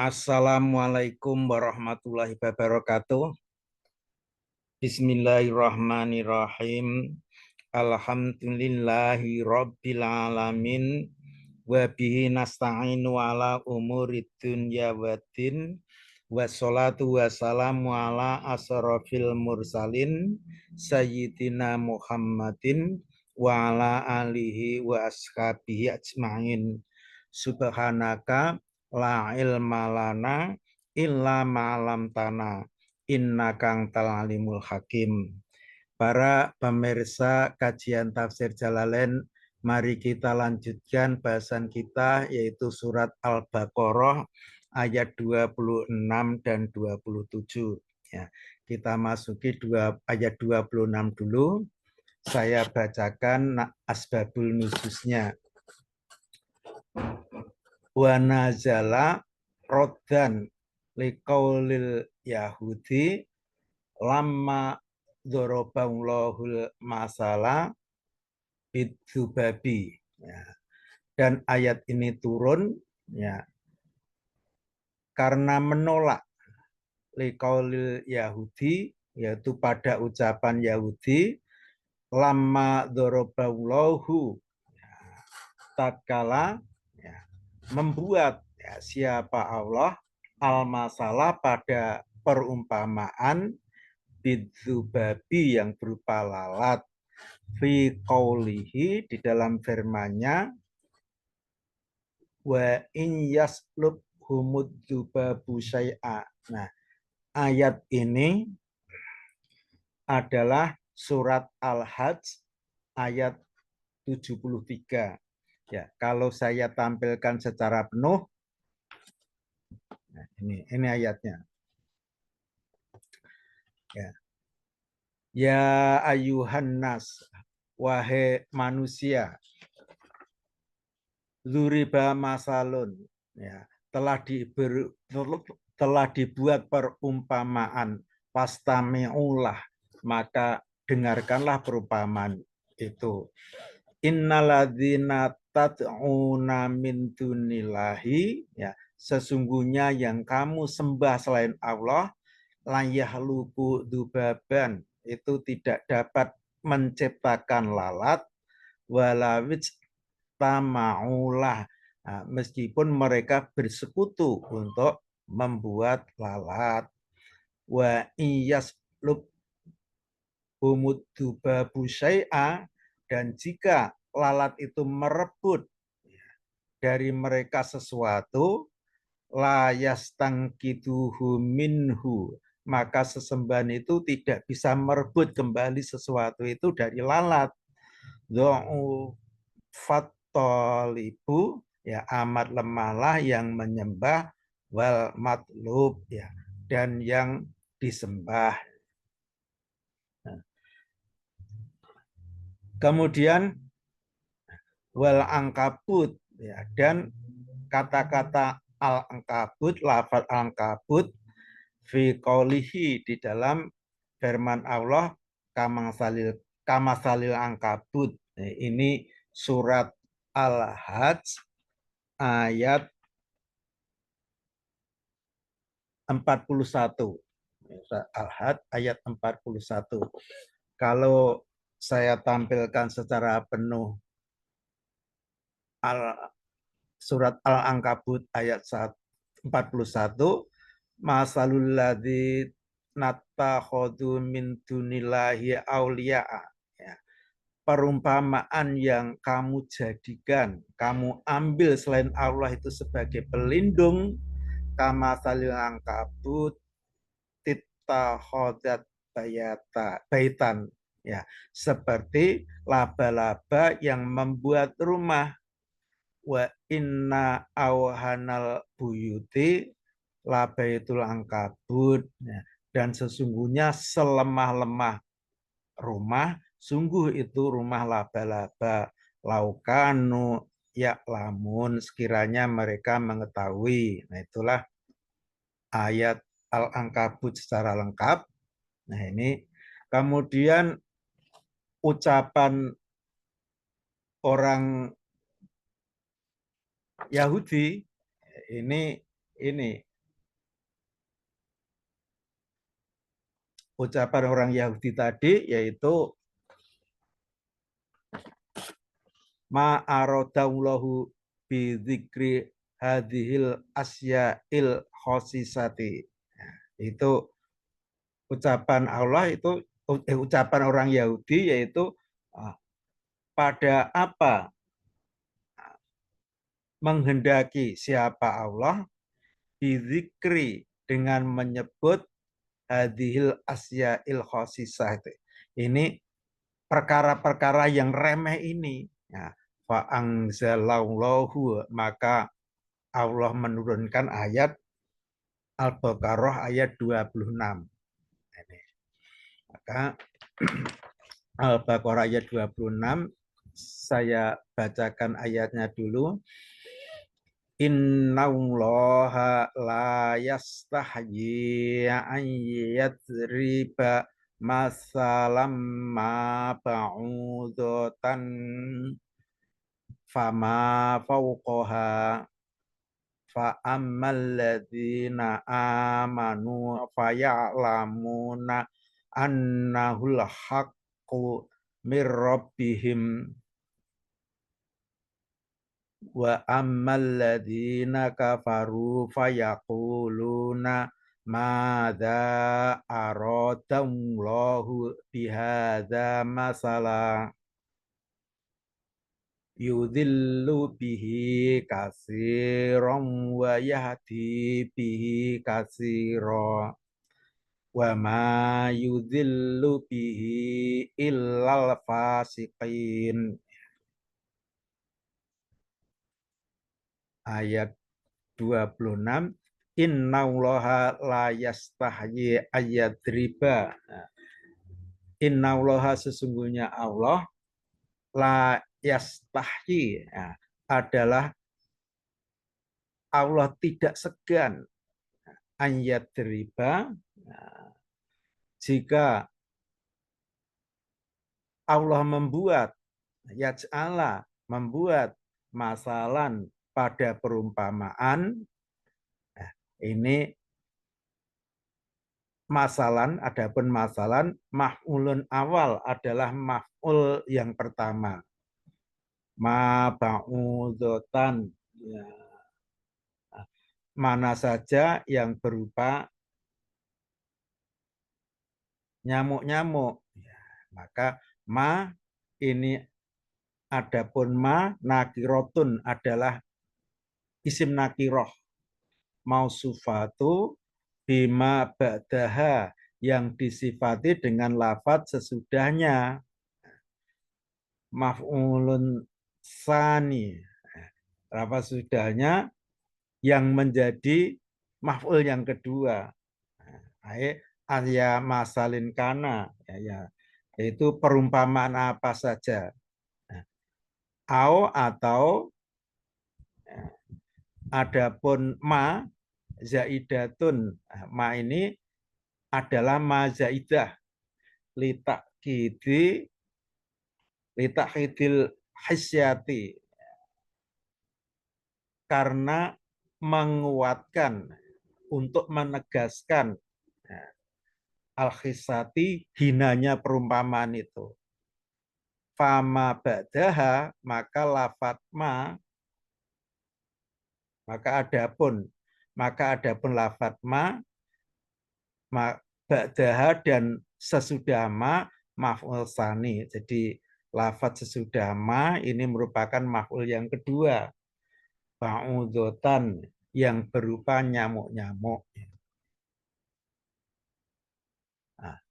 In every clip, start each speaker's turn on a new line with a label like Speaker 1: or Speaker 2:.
Speaker 1: Assalamualaikum warahmatullahi wabarakatuh. Bismillahirrahmanirrahim. Alhamdulillahi rabbil alamin. Wa bihi nasta'inu ala umurid dunya waddin. Wassalatu wassalamu ala asrofil mursalin Sayyidina Muhammadin wa ala alihi wa ashabihi ajma'in. Subhanaka la ilma lana illa ma'alam tanah innaka antal alimul hakim. Para pemirsa kajian tafsir Jalalain, mari kita lanjutkan bahasan kita yaitu surat Al-Baqarah ayat 26 dan 27. Ya, kita masuki ayat 26 dulu. Saya bacakan asbabul nuzulnya. Wa nazala roddan liqaulil yahudi lamma dzaraballahul masala bidzubabi. Ya. Dan ayat ini turun ya karena menolak liqaulil yahudi, yaitu pada ucapan Yahudi, lamma dzaraballahu, tatkala ya, membuat ya, siapa Allah al-masalah pada perumpamaan bidzubabi yang berupa lalat fi qaulihi, di dalam firman-Nya, wa in yaslub humud dzubabu syai'a. Nah, ayat ini adalah surat Al-Hajj ayat 73. Ya, kalau saya tampilkan secara penuh, nah, ini ayatnya. Ya. Ya ayuhan nas, wahai manusia, dzuriba masalun, ya, telah dibuat perumpamaan, pastami'ulah, maka dengarkanlah perumpamaan itu. Innalladzina tad'una min dunillahi, ya, sesungguhnya yang kamu sembah selain Allah, layahluku dubaban, itu tidak dapat menciptakan lalat, walawij tamaulah, nah, meskipun mereka bersekutu untuk membuat lalat. Wa iyaslub humud dubabu syai'a, dan jika lalat itu merebut dari mereka sesuatu, la yastangkiduhu minhu, maka sesembahan itu tidak bisa merebut kembali sesuatu itu dari lalat. Dho'u fattolibu, ya, amat lemahlah yang menyembah, wal matlub, ya, dan yang disembah. Kemudian wal angkabut, ya, dan kata-kata al-ankabut, lafaz al-ankabut fi qaulihi, di dalam firman Allah, kamasalil angkabut. Ini surat Al-Hajj ayat 41. Al-Hajj ayat 41. Kalau saya tampilkan secara penuh surat Al-Ankabut ayat 41, masalul ladzi nattakhadhu min dunillahi auliya'a, ya, perumpamaan yang kamu jadikan, kamu ambil selain Allah itu sebagai pelindung, kamasalil ankabut tittakhadhat baitan, ya, seperti laba-laba yang membuat rumah. Wa inna awhanal buyuti labaitul angkabut, ya, dan sesungguhnya selemah-lemah rumah, sungguh itu rumah laba-laba. Laukanu ya lamun, sekiranya mereka mengetahui. Nah, itulah ayat Al-Ankabut secara lengkap. Nah, ini kemudian ucapan orang Yahudi ini ucapan orang Yahudi tadi, yaitu ma aradallahu bidzikri hadhil asya'il khosisati. Itu ucapan Allah itu ucapan orang Yahudi, yaitu pada apa menghendaki siapa Allah bidzikri dengan menyebut hadhil asya'il khosisah. Ini perkara-perkara yang remeh ini. Ya, fa'angzalallahu, maka Allah menurunkan ayat Al-Baqarah ayat 26. Ini. Maka Al-Baqarah ayat 26, saya bacakan ayatnya dulu. Innallaha la yastahyi an yadriba masalam ma ba'udatan fama fawqaha fa ammal ladzina amanu faya'lamuna annahul haqqu mir rabbihim wa ammal ladzina kafaru fayaquluna madza aradallahu bihadza masala yudhillu bihi katsiran wa yahdi bihi katsiran wa ma yudhillu bihi illal fasiqin. Ayat 26, innallaha la yastahyi ayyadriba. Innallaha, sesungguhnya Allah, la yastahyi, adalah Allah tidak segan ayyadriba, jika Allah membuat, yaj'ala, membuat masalan pada perumpamaan. Ini masalan, adapun masalan maf'ulun awal adalah maf'ul yang pertama. Ma ba'udatan, ya. Mana saja yang berupa nyamuk-nyamuk. Ya, maka ma ini, adapun ma nakirotun adalah isim nakiroh, mausufatu bima ba'daha, yang disifati dengan lafadz sesudahnya. Maf'ulun sani, lafadz sesudahnya yang menjadi maf'ul yang kedua. Arya masalin kana, yaitu perumpamaan apa saja. Atau adapun ma zaidatun, ma ini adalah ma zaidah litakidil hisyati, karena menguatkan, untuk menegaskan al-khisati, hinanya perumpamaan itu. Fama ba'daha, maka lafat ma, maka adapun lafat ma ba'daha dan sesudah ma maf'ul tsani. Jadi lafat sesudah ma ini merupakan maf'ul yang kedua. Ba'udotan, yang berupa nyamuk-nyamuk. Nah.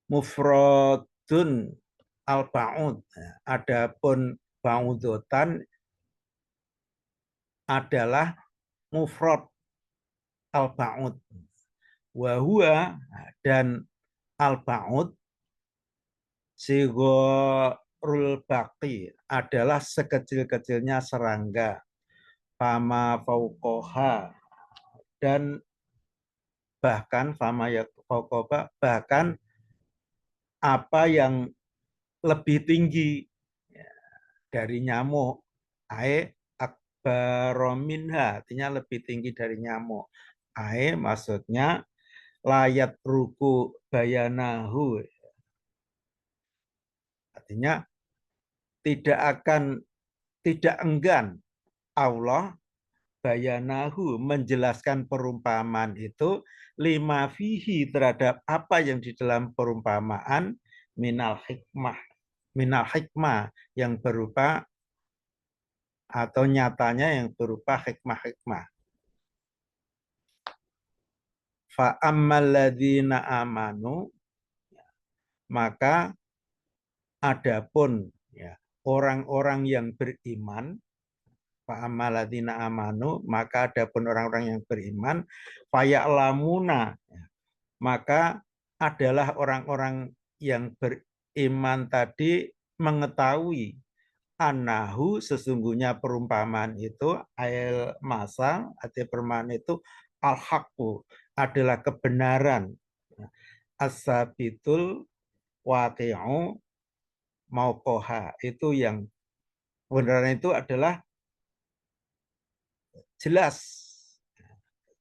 Speaker 1: Mufradun al-ba'ud, adapun ba'udotan adalah mufrad al-ba'ud. Wahua, dan al-ba'ud sigharul baqi, adalah sekecil-kecilnya serangga. Fama fauqoha, dan bahkan fama fauqoha, bahkan apa yang lebih tinggi dari nyamuk. akbaro minha, artinya lebih tinggi dari nyamuk. Maksudnya layat ruku bayanahu, artinya tidak enggan Allah bayanahu menjelaskan perumpamaan itu lima fihi terhadap apa yang di dalam perumpamaan minal hikmah yang berupa atau nyatanya yang berupa hikmah-hikmah. Fa ammal ladzina amanu, maka adapun ya orang-orang yang beriman, fa ammal ladzina amanu, maka adapun orang-orang yang beriman, faya'lamuna, maka adalah orang-orang yang beriman tadi mengetahui anahu sesungguhnya perumpamaan itu ail masal arti perumpamaan itu al-haqqu adalah kebenaran as-sabitul waqi'u mauqoha itu yang kebenaran itu adalah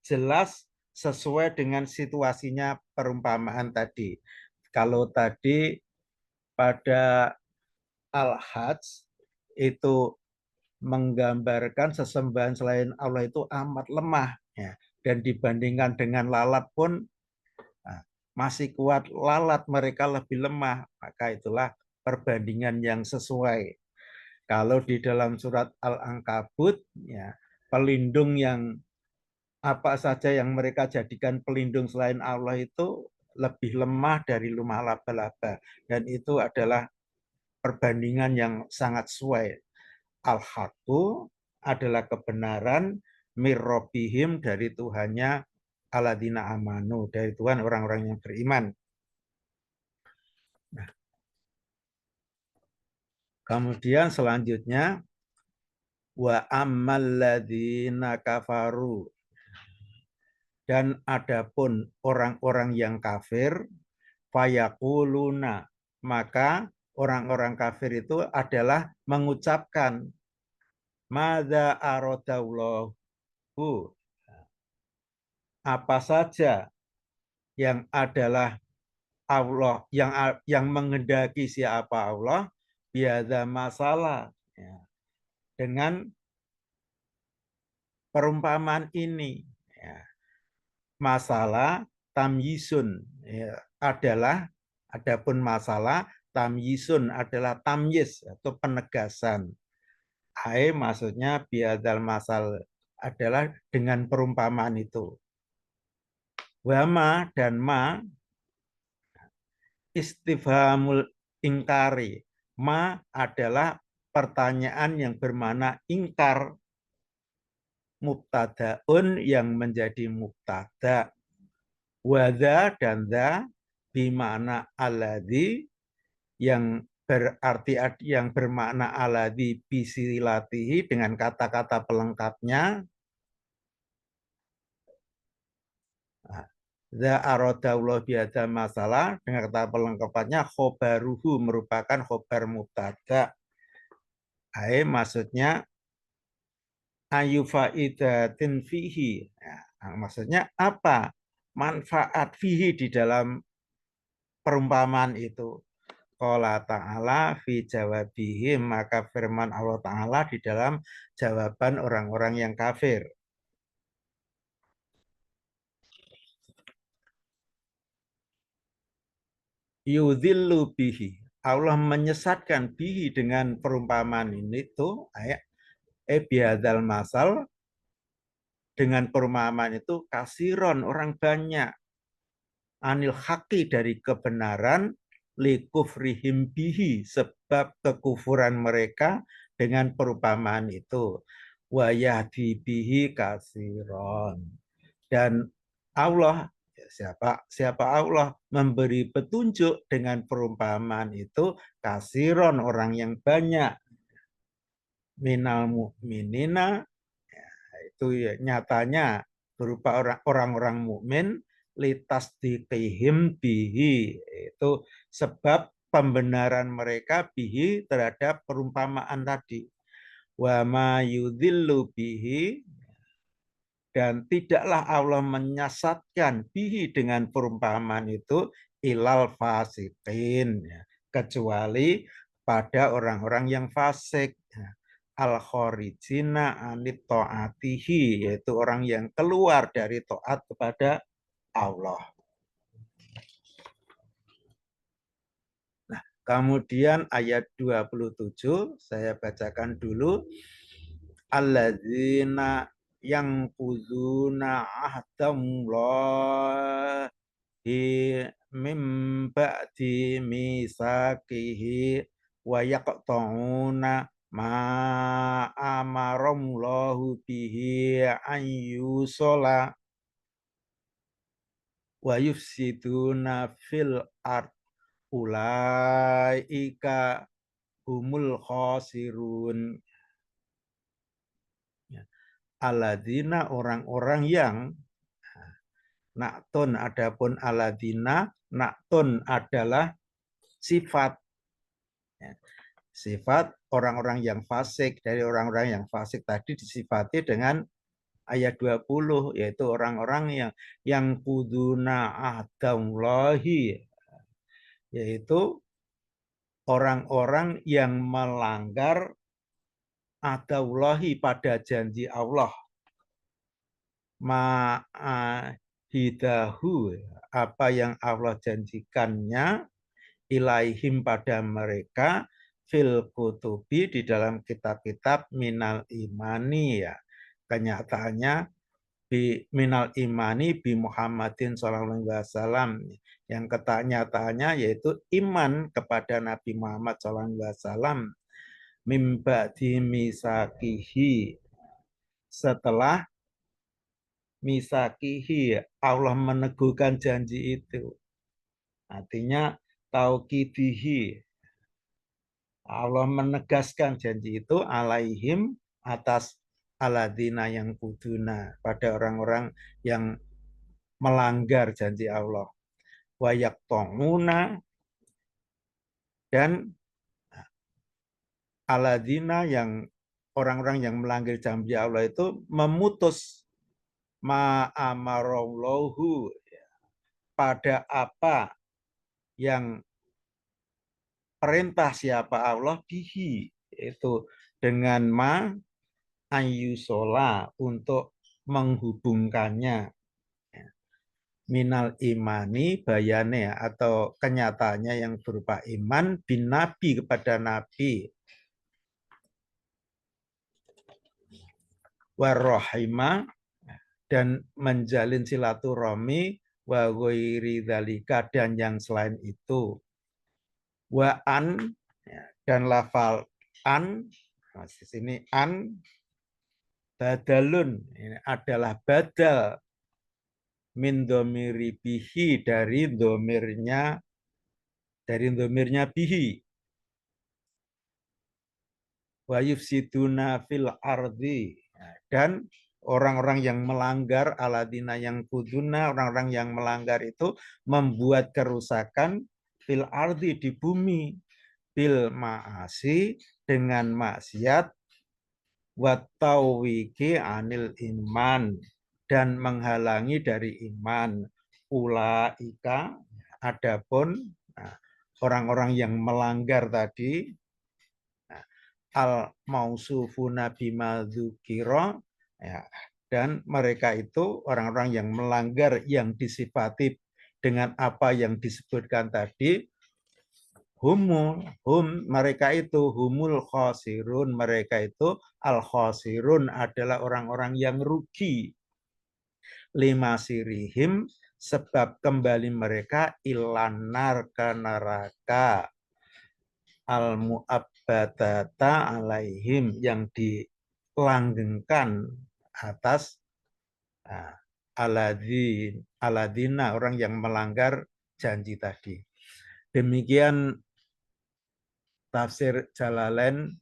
Speaker 1: jelas sesuai dengan situasinya perumpamaan tadi. Kalau tadi pada Al-Hajj itu menggambarkan sesembahan selain Allah itu amat lemah ya. Dan dibandingkan dengan lalat pun masih kuat, lalat mereka lebih lemah, maka itulah perbandingan yang sesuai. Kalau di dalam surat Al-Ankabut ya, pelindung yang apa saja yang mereka jadikan pelindung selain Allah itu lebih lemah dari lumah laba-laba, dan itu adalah perbandingan yang sangat sesuai. Al-haqqu adalah kebenaran mirrobihim dari Tuhannya aladina amanu, dari Tuhan orang-orang yang beriman. Nah, kemudian selanjutnya wa amalladzina kafaru, dan adapun orang-orang yang kafir fayaquluna, maka orang-orang kafir itu adalah mengucapkan madza aradallahu, apa saja yang adalah Allah yang menghendaki siapa Allah biadza masalah ya, dengan perumpamaan ini ya. Masalah tamyisun ya, adalah adapun masalah tamyisun adalah tamyiz atau penegasan. Maksudnya biadzal masal adalah dengan perumpamaan itu. Wama dan ma istifhamul ingkari. Ma adalah pertanyaan yang bermakna ingkar. Mubtadaun yang menjadi mubtada. Wadha dan dha bimana alladhi yang berarti yang bermakna alladhi bisilatihi dengan kata-kata pelengkapnya. Za aradallahu biadza masalah dengan kata pelengkapannya khobaruhu merupakan khobar mubtada. Maksudnya ayu faidatin fihi. Nah, maksudnya apa? Manfaat fihi di dalam perumpamaan itu. Qala ta'ala fi jawabihim, maka firman Allah Ta'ala di dalam jawaban orang-orang yang kafir. Yudhillu bihi, Allah menyesatkan bihi dengan perumpamaan ini itu biadzal masal, dengan perumpamaan itu kasiron orang banyak, anil haqi dari kebenaran, likufrihim bihi sebab kekufuran mereka dengan perumpamaan itu, wa yahdi bihi kasiron, dan Allah siapa Allah memberi petunjuk dengan perumpamaan itu kasiron orang yang banyak, minal mu'minina itu ya, nyatanya berupa orang-orang mukmin, litasdiqihim bihi, itu sebab pembenaran mereka bihi terhadap perumpamaan tadi. wa ma yudhillu bihi, dan tidaklah Allah menyesatkan bihi dengan perumpamaan itu ilal fasiqin, kecuali pada orang-orang yang fasik, al khorijina anit taatihi, yaitu orang yang keluar dari taat kepada Allah. Nah, kemudian ayat 27 saya bacakan dulu. Alladzina yang kuzuna ahdallahi mim ba'di misakihi wa yaqta'una ma amarallahu bihi an yusola wa yufsiduna fil ard ulaika humul khosirun. Aladina orang-orang yang, naktun adapun aladina, naktun adalah sifat, sifat orang-orang yang fasik. Dari orang-orang yang fasik tadi disifati dengan ayat 20, yaitu orang-orang yang kuduna ahdallahi, yaitu orang-orang yang melanggar ahdallahi pada janji Allah. Ma'ahidahu, apa yang Allah janjikannya, ilaihim pada mereka, fil kutubi di dalam kitab-kitab, minal imani, ya kenyataannya minal imani bi Muhammadin sallallahu alaihi wasallam, yang kenyataannya yaitu iman kepada Nabi Muhammad sallallahu alaihi wasallam, mimba dimisakihi, setelah misakihi, Allah meneguhkan janji itu. Artinya tauqidihi, Allah menegaskan janji itu alaihim, atas aladina yang kuduna, pada orang-orang yang melanggar janji Allah. Wa yaqta'una, dan aladina yang orang-orang yang melanggar janji Allah itu memutus ma'amarallahu, pada apa yang perintah siapa Allah bihi, itu dengan ma ayyusola, untuk menghubungkannya, minal imani bayane, atau kenyataannya yang berupa iman, bin nabi, kepada nabi, warrohima, dan menjalin silaturahmi, wa ghairi dzalika, dan yang selain itu, wa an, dan lafal an, di sini an badalun, ini adalah badal min domiri bihi, dari domirnya bihi. Wa yufsiduna fil ardi, dan orang-orang yang melanggar, aladina yang kuduna, orang-orang yang melanggar itu membuat kerusakan, fil ardi, di bumi, bil ma'asi, dengan maksiat, watawiki anil iman, dan menghalangi dari iman. Ulaika, adapun orang-orang yang melanggar tadi, al mausufuna bima dzukira, ya, dan mereka itu orang-orang yang melanggar yang disifati dengan apa yang disebutkan tadi, mereka itu humul khosirun, mereka itu al khosirun, adalah orang-orang yang rugi, lima sirihim, sebab kembali mereka ilanar, ke neraka, al mu'abbadata alaihim, yang dilanggengkan atas aladina, orang yang melanggar janji tadi. Demikian tafsir Jalalain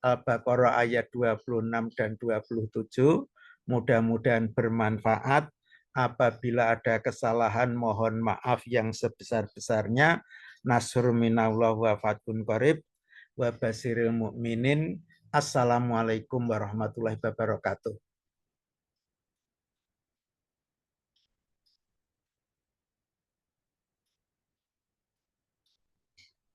Speaker 1: Al-Baqarah ayat 26 dan 27. Mudah-mudahan bermanfaat. Apabila ada kesalahan, mohon maaf yang sebesar-besarnya. Nasrul minallah wa fathun qarib wa basiril mu'minin. Assalamualaikum warahmatullahi wabarakatuh.